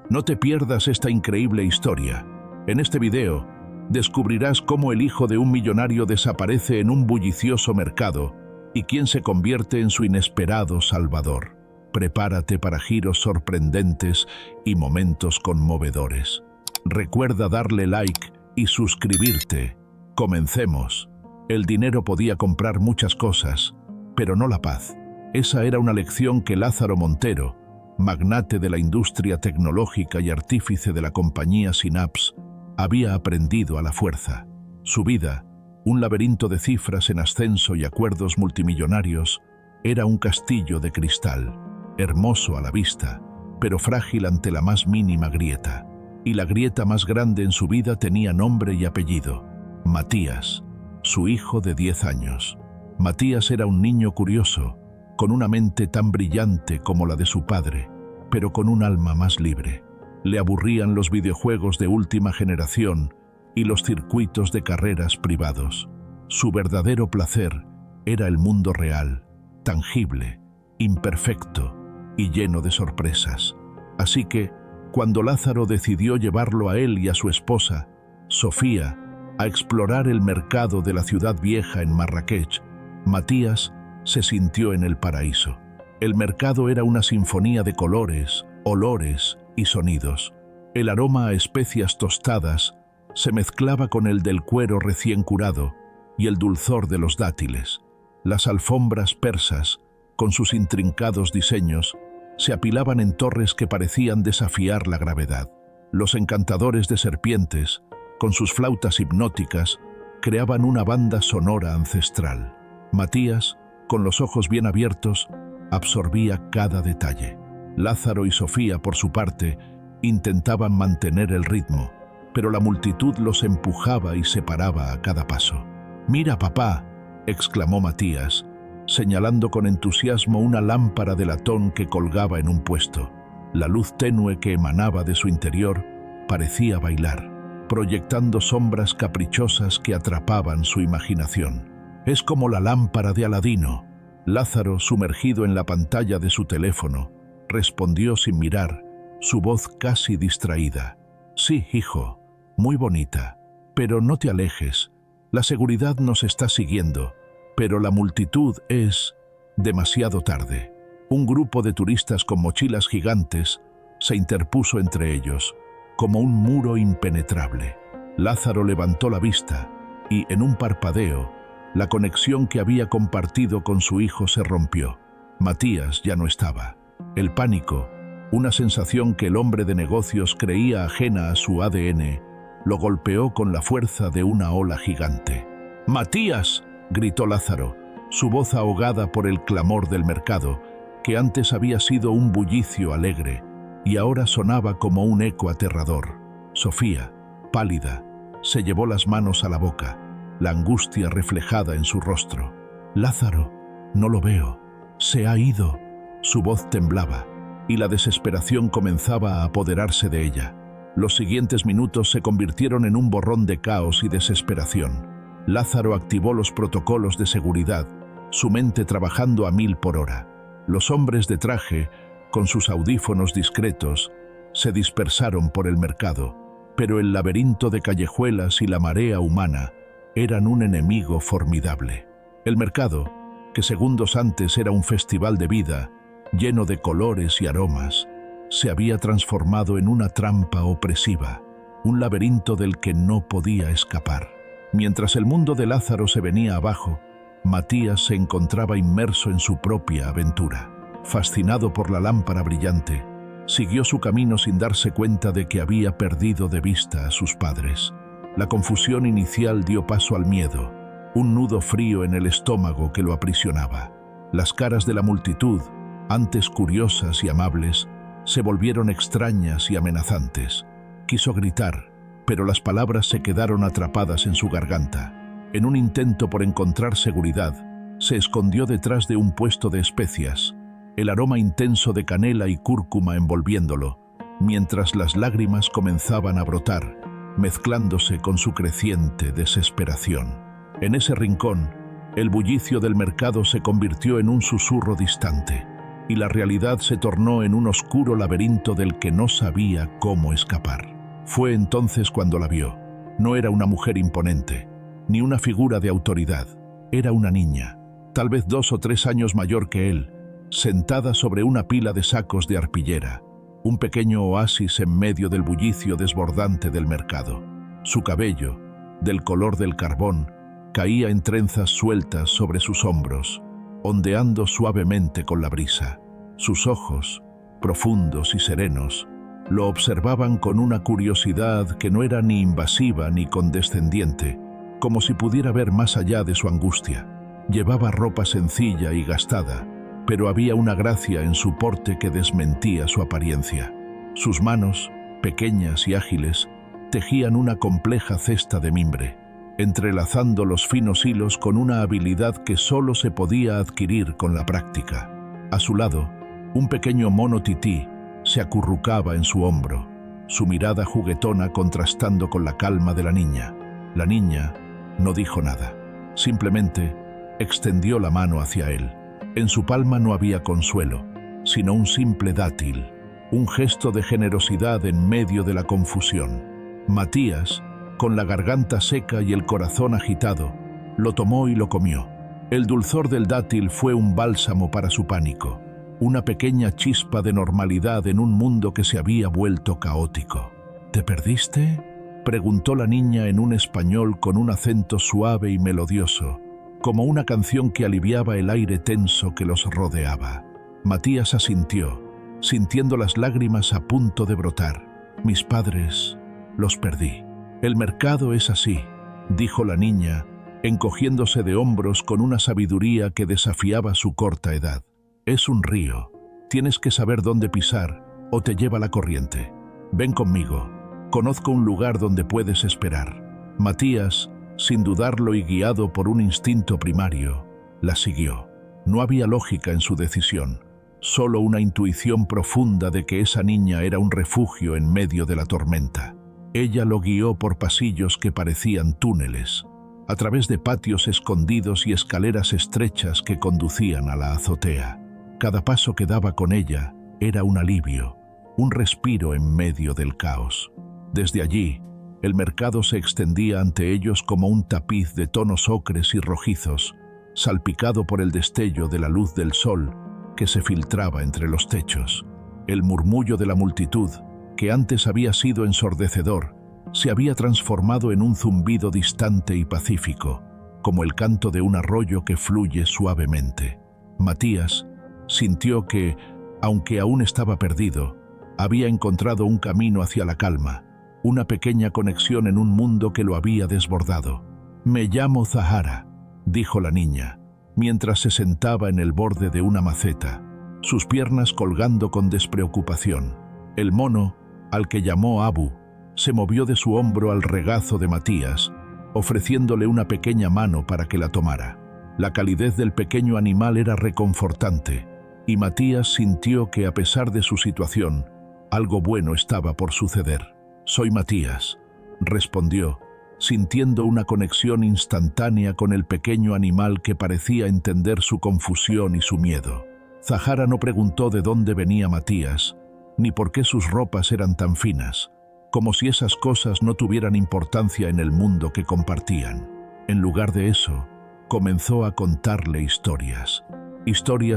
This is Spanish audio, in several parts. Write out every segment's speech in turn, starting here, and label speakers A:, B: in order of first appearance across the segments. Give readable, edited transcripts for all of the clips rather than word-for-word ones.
A: No te pierdas esta increíble historia. En este video, descubrirás cómo el hijo de un millonario desaparece en un bullicioso mercado y quién se convierte en su inesperado salvador. Prepárate para giros sorprendentes y momentos conmovedores. Recuerda darle like y suscribirte. Comencemos. El dinero podía comprar muchas cosas, pero no la paz. Esa era una lección que Lázaro Montero, magnate de la industria tecnológica y artífice de la compañía Synapse, había aprendido a la fuerza. Su vida, un laberinto de cifras en ascenso y acuerdos multimillonarios, era un castillo de cristal, hermoso a la vista, pero frágil ante la más mínima grieta. Y la grieta más grande en su vida tenía nombre y apellido: Matías, su hijo de 10 años. Matías era un niño curioso, con una mente tan brillante como la de su padre, pero con un alma más libre. Le aburrían los videojuegos de última generación y los circuitos de carreras privados. Su verdadero placer era el mundo real, tangible, imperfecto y lleno de sorpresas. Así que, cuando Lázaro decidió llevarlo a él y a su esposa, Sofía, a explorar el mercado de la ciudad vieja en Marrakech, Matías se sintió en el paraíso. El mercado era una sinfonía de colores, olores y sonidos. El aroma a especias tostadas se mezclaba con el del cuero recién curado y el dulzor de los dátiles. Las alfombras persas, con sus intrincados diseños, se apilaban en torres que parecían desafiar la gravedad. Los encantadores de serpientes, con sus flautas hipnóticas, creaban una banda sonora ancestral. Matías, con los ojos bien abiertos, absorbía cada detalle. Lázaro y Sofía, por su parte, intentaban mantener el ritmo, pero la multitud los empujaba y separaba a cada paso. «Mira, papá», exclamó Matías, señalando con entusiasmo una lámpara de latón que colgaba en un puesto. La luz tenue que emanaba de su interior parecía bailar, proyectando sombras caprichosas que atrapaban su imaginación. «Es como la lámpara de Aladino». Lázaro, sumergido en la pantalla de su teléfono, respondió sin mirar, su voz casi distraída. «Sí, hijo, muy bonita, pero no te alejes. La seguridad nos está siguiendo, pero la multitud es demasiado tarde». Un grupo de turistas con mochilas gigantes se interpuso entre ellos, como un muro impenetrable. Lázaro levantó la vista y, en un parpadeo, la conexión que había compartido con su hijo se rompió. Matías ya no estaba. El pánico, una sensación que el hombre de negocios creía ajena a su ADN, lo golpeó con la fuerza de una ola gigante. «¡Matías!», gritó Lázaro, su voz ahogada por el clamor del mercado, que antes había sido un bullicio alegre y ahora sonaba como un eco aterrador. Sofía, pálida, se llevó las manos a la boca, la angustia reflejada en su rostro. «Lázaro, no lo veo. Se ha ido». Su voz temblaba y la desesperación comenzaba a apoderarse de ella. Los siguientes minutos se convirtieron en un borrón de caos y desesperación. Lázaro activó los protocolos de seguridad, su mente trabajando a 1000 por hora. Los hombres de traje, con sus audífonos discretos, se dispersaron por el mercado, pero el laberinto de callejuelas y la marea humana eran un enemigo formidable. El mercado, que segundos antes era un festival de vida, lleno de colores y aromas, se había transformado en una trampa opresiva, un laberinto del que no podía escapar. Mientras el mundo de Lázaro se venía abajo, Matías se encontraba inmerso en su propia aventura. Fascinado por la lámpara brillante, siguió su camino sin darse cuenta de que había perdido de vista a sus padres. La confusión inicial dio paso al miedo, un nudo frío en el estómago que lo aprisionaba. Las caras de la multitud, antes curiosas y amables, se volvieron extrañas y amenazantes. Quiso gritar, pero las palabras se quedaron atrapadas en su garganta. En un intento por encontrar seguridad, se escondió detrás de un puesto de especias, el aroma intenso de canela y cúrcuma envolviéndolo, mientras las lágrimas comenzaban a brotar, mezclándose con su creciente desesperación. En ese rincón, el bullicio del mercado se convirtió en un susurro distante. y la realidad se tornó en un oscuro laberinto del que no sabía cómo escapar. Fue entonces cuando la vio. No era una mujer imponente, ni una figura de autoridad. Era una niña, tal vez 2 o 3 años mayor que él, sentada sobre una pila de sacos de arpillera, un pequeño oasis en medio del bullicio desbordante del mercado. Su cabello, del color del carbón, caía en trenzas sueltas sobre sus hombros, ondeando suavemente con la brisa. Sus ojos, profundos y serenos, lo observaban con una curiosidad que no era ni invasiva ni condescendiente, como si pudiera ver más allá de su angustia. Llevaba ropa sencilla y gastada, pero había una gracia en su porte que desmentía su apariencia. Sus manos, pequeñas y ágiles, tejían una compleja cesta de mimbre, entrelazando los finos hilos con una habilidad que solo se podía adquirir con la práctica. A su lado, un pequeño mono tití se acurrucaba en su hombro, su mirada juguetona contrastando con la calma de la niña. La niña no dijo nada, simplemente extendió la mano hacia él. En su palma no había consuelo, sino un simple dátil, un gesto de generosidad en medio de la confusión. Matías, con la garganta seca y el corazón agitado, lo tomó y lo comió. El dulzor del dátil fue un bálsamo para su pánico, una pequeña chispa de normalidad en un mundo que se había vuelto caótico. ¿Te perdiste?, preguntó la niña en un español con un acento suave y melodioso, como una canción que aliviaba el aire tenso que los rodeaba. Matías asintió, sintiendo las lágrimas a punto de brotar. Mis padres, los perdí. El mercado es así, dijo la niña, encogiéndose de hombros con una sabiduría que desafiaba su corta edad. Es un río. Tienes que saber dónde pisar o te lleva la corriente. Ven conmigo. Conozco un lugar donde puedes esperar. Matías, sin dudarlo y guiado por un instinto primario, la siguió. No había lógica en su decisión, solo una intuición profunda de que esa niña era un refugio en medio de la tormenta. Ella lo guió por pasillos que parecían túneles, a través de patios escondidos y escaleras estrechas que conducían a la azotea. Cada paso que daba con ella era un alivio, un respiro en medio del caos. Desde allí, el mercado se extendía ante ellos como un tapiz de tonos ocres y rojizos, salpicado por el destello de la luz del sol que se filtraba entre los techos. El murmullo de la multitud, que antes había sido ensordecedor, se había transformado en un zumbido distante y pacífico, como el canto de un arroyo que fluye suavemente. Matías sintió que, aunque aún estaba perdido, había encontrado un camino hacia la calma, una pequeña conexión en un mundo que lo había desbordado. «Me llamo Zahara», dijo la niña, mientras se sentaba en el borde de una maceta, sus piernas colgando con despreocupación. El mono, al que llamó Abu, se movió de su hombro al regazo de Matías, ofreciéndole una pequeña mano para que la tomara. La calidez del pequeño animal era reconfortante, y Matías sintió que, a pesar de su situación, algo bueno estaba por suceder. «Soy Matías», respondió, sintiendo una conexión instantánea con el pequeño animal que parecía entender su confusión y su miedo. Zahara no preguntó de dónde venía Matías, ni por qué sus ropas eran tan finas, como si esas cosas no tuvieran importancia en el mundo que compartían. En lugar de eso, comenzó a contarle historias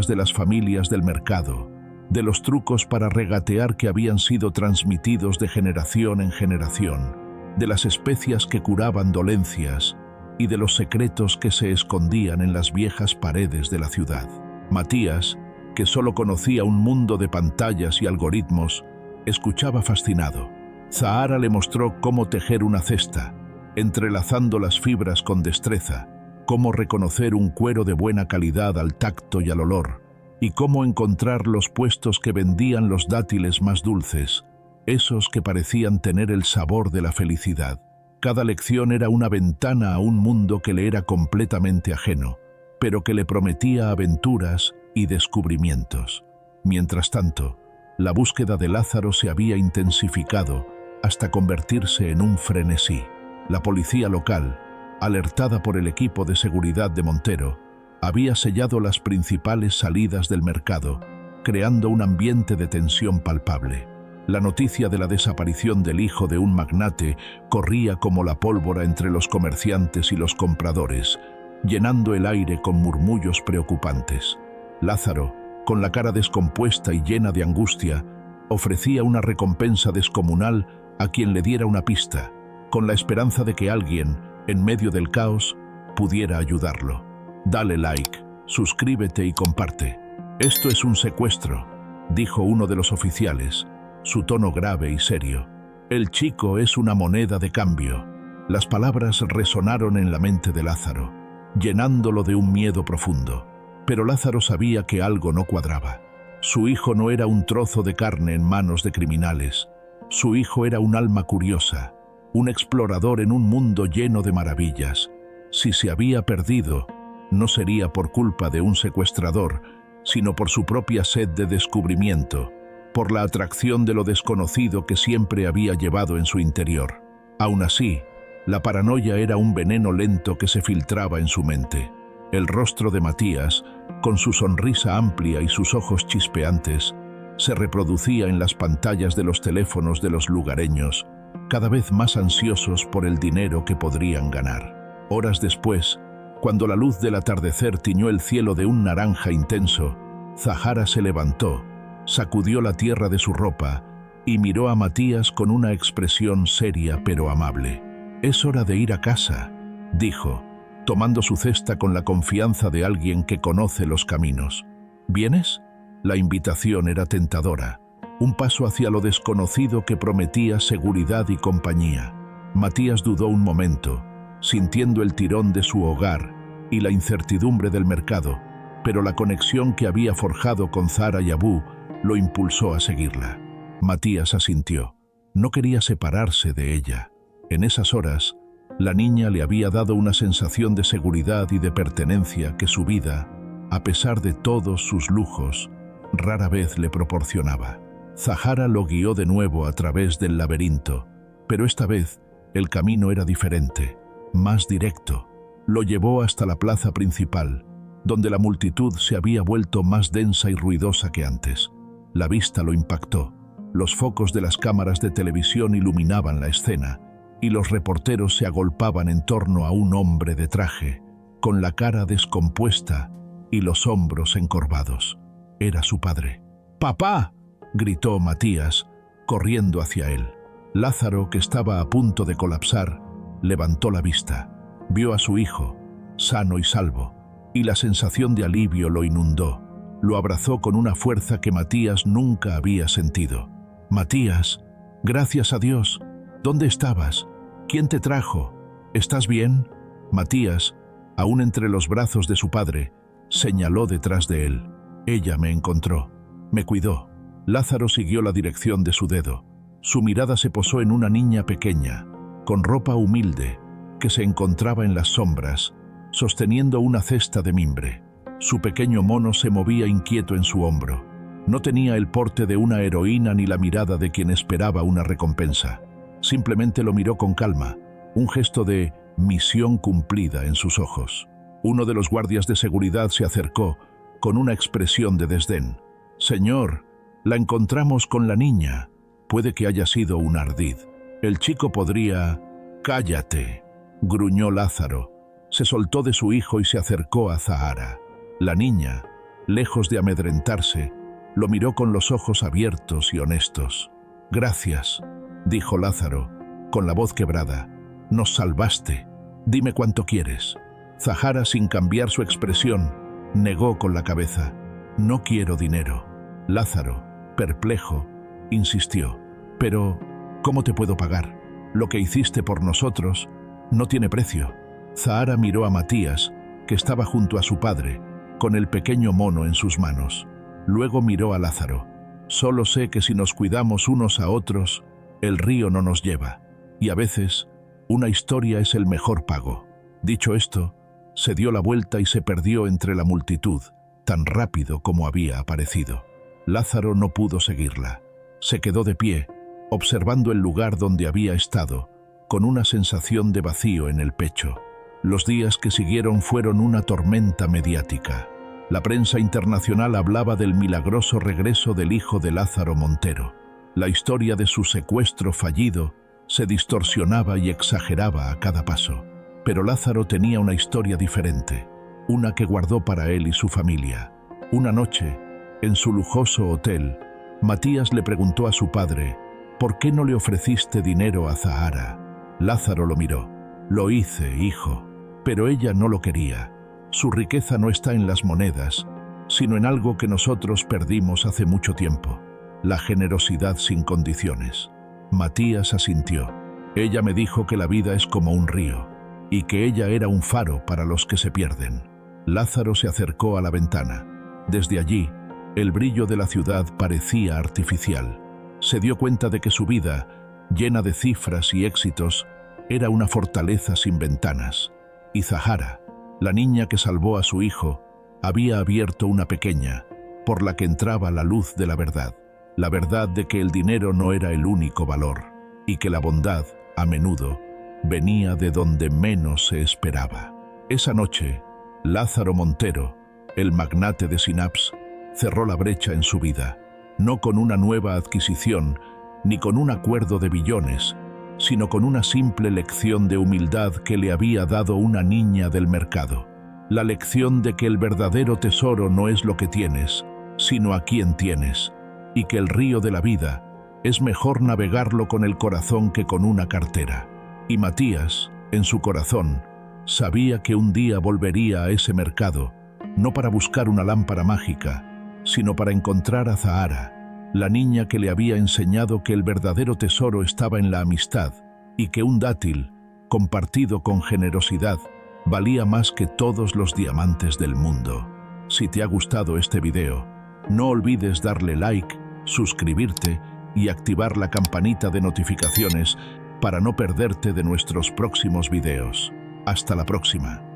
A: de las familias del mercado, de los trucos para regatear que habían sido transmitidos de generación en generación, de las especias que curaban dolencias y de los secretos que se escondían en las viejas paredes de la ciudad. Matías, que solo conocía un mundo de pantallas y algoritmos, escuchaba fascinado. Zahara le mostró cómo tejer una cesta, entrelazando las fibras con destreza, cómo reconocer un cuero de buena calidad al tacto y al olor, y cómo encontrar los puestos que vendían los dátiles más dulces, esos que parecían tener el sabor de la felicidad. Cada lección era una ventana a un mundo que le era completamente ajeno, pero que le prometía aventuras y descubrimientos. Mientras tanto, la búsqueda de Lázaro se había intensificado hasta convertirse en un frenesí. La policía local, alertada por el equipo de seguridad de Montero, había sellado las principales salidas del mercado, creando un ambiente de tensión palpable. La noticia de la desaparición del hijo de un magnate corría como la pólvora entre los comerciantes y los compradores, llenando el aire con murmullos preocupantes. Lázaro, con la cara descompuesta y llena de angustia, ofrecía una recompensa descomunal a quien le diera una pista, con la esperanza de que alguien, en medio del caos, pudiera ayudarlo. Dale like, suscríbete y comparte. Esto es un secuestro, dijo uno de los oficiales, su tono grave y serio. El chico es una moneda de cambio. Las palabras resonaron en la mente de Lázaro, llenándolo de un miedo profundo. Pero Lázaro sabía que algo no cuadraba. Su hijo no era un trozo de carne en manos de criminales. Su hijo era un alma curiosa, un explorador en un mundo lleno de maravillas. Si se había perdido, no sería por culpa de un secuestrador, sino por su propia sed de descubrimiento, por la atracción de lo desconocido que siempre había llevado en su interior. Aún así, la paranoia era un veneno lento que se filtraba en su mente. El rostro de Matías, con su sonrisa amplia y sus ojos chispeantes, se reproducía en las pantallas de los teléfonos de los lugareños, cada vez más ansiosos por el dinero que podrían ganar. Horas después, cuando la luz del atardecer tiñó el cielo de un naranja intenso, Zahara se levantó, sacudió la tierra de su ropa y miró a Matías con una expresión seria pero amable. «Es hora de ir a casa», dijo, tomando su cesta con la confianza de alguien que conoce los caminos. «¿Vienes?» La invitación era tentadora, un paso hacia lo desconocido que prometía seguridad y compañía. Matías dudó un momento, sintiendo el tirón de su hogar y la incertidumbre del mercado, pero la conexión que había forjado con Zahara y Abu lo impulsó a seguirla. Matías asintió. No quería separarse de ella. En esas horas, la niña le había dado una sensación de seguridad y de pertenencia que su vida, a pesar de todos sus lujos, rara vez le proporcionaba. Zahara lo guió de nuevo a través del laberinto, pero esta vez el camino era diferente, más directo. Lo llevó hasta la plaza principal, donde la multitud se había vuelto más densa y ruidosa que antes. La vista lo impactó. Los focos de las cámaras de televisión iluminaban la escena, y los reporteros se agolpaban en torno a un hombre de traje, con la cara descompuesta y los hombros encorvados. Era su padre. «¡Papá!», gritó Matías, corriendo hacia él. Lázaro, que estaba a punto de colapsar, levantó la vista. Vio a su hijo, sano y salvo, y la sensación de alivio lo inundó. Lo abrazó con una fuerza que Matías nunca había sentido. «Matías, gracias a Dios. ¿Dónde estabas? ¿Quién te trajo? ¿Estás bien?» Matías, aún entre los brazos de su padre, señaló detrás de él. «Ella me encontró, me cuidó». Lázaro siguió la dirección de su dedo. Su mirada se posó en una niña pequeña, con ropa humilde, que se encontraba en las sombras, sosteniendo una cesta de mimbre. Su pequeño mono se movía inquieto en su hombro. No tenía el porte de una heroína ni la mirada de quien esperaba una recompensa. Simplemente lo miró con calma, un gesto de misión cumplida en sus ojos. Uno de los guardias de seguridad se acercó, con una expresión de desdén. «Señor, la encontramos con la niña. Puede que haya sido un ardid. El chico podría...» «Cállate», gruñó Lázaro. Se soltó de su hijo y se acercó a Zahara. La niña, lejos de amedrentarse, lo miró con los ojos abiertos y honestos. «Gracias», dijo Lázaro, con la voz quebrada. «Nos salvaste. Dime cuánto quieres». Zahara, sin cambiar su expresión, negó con la cabeza. «No quiero dinero». Lázaro, perplejo, insistió. «Pero, ¿cómo te puedo pagar? Lo que hiciste por nosotros no tiene precio». Zahara miró a Matías, que estaba junto a su padre, con el pequeño mono en sus manos. Luego miró a Lázaro. «Solo sé que si nos cuidamos unos a otros, el río no nos lleva, y a veces una historia es el mejor pago». Dicho esto, se dio la vuelta y se perdió entre la multitud, tan rápido como había aparecido. Lázaro no pudo seguirla. Se quedó de pie, observando el lugar donde había estado, con una sensación de vacío en el pecho. Los días que siguieron fueron una tormenta mediática. La prensa internacional hablaba del milagroso regreso del hijo de Lázaro Montero. La historia de su secuestro fallido se distorsionaba y exageraba a cada paso. Pero Lázaro tenía una historia diferente, una que guardó para él y su familia. Una noche, en su lujoso hotel, Matías le preguntó a su padre, ¿por qué no le ofreciste dinero a Zahara? Lázaro lo miró. Lo hice, hijo, pero ella no lo quería. Su riqueza no está en las monedas, sino en algo que nosotros perdimos hace mucho tiempo, la generosidad sin condiciones. Matías asintió. Ella me dijo que la vida es como un río, y que ella era un faro para los que se pierden. Lázaro se acercó a la ventana. Desde allí, el brillo de la ciudad parecía artificial. Se dio cuenta de que su vida, llena de cifras y éxitos, era una fortaleza sin ventanas. Y Zahara, la niña que salvó a su hijo, había abierto una pequeña, por la que entraba la luz de la verdad de que el dinero no era el único valor, y que la bondad, a menudo, venía de donde menos se esperaba. Esa noche, Lázaro Montero, el magnate de Synapse, cerró la brecha en su vida, no con una nueva adquisición, ni con un acuerdo de billones, sino con una simple lección de humildad que le había dado una niña del mercado. La lección de que el verdadero tesoro no es lo que tienes, sino a quién tienes, y que el río de la vida es mejor navegarlo con el corazón que con una cartera. Y Matías, en su corazón, sabía que un día volvería a ese mercado, no para buscar una lámpara mágica, sino para encontrar a Zahara, la niña que le había enseñado que el verdadero tesoro estaba en la amistad y que un dátil, compartido con generosidad, valía más que todos los diamantes del mundo. Si te ha gustado este video, no olvides darle like, suscribirte y activar la campanita de notificaciones para no perderte de nuestros próximos videos. Hasta la próxima.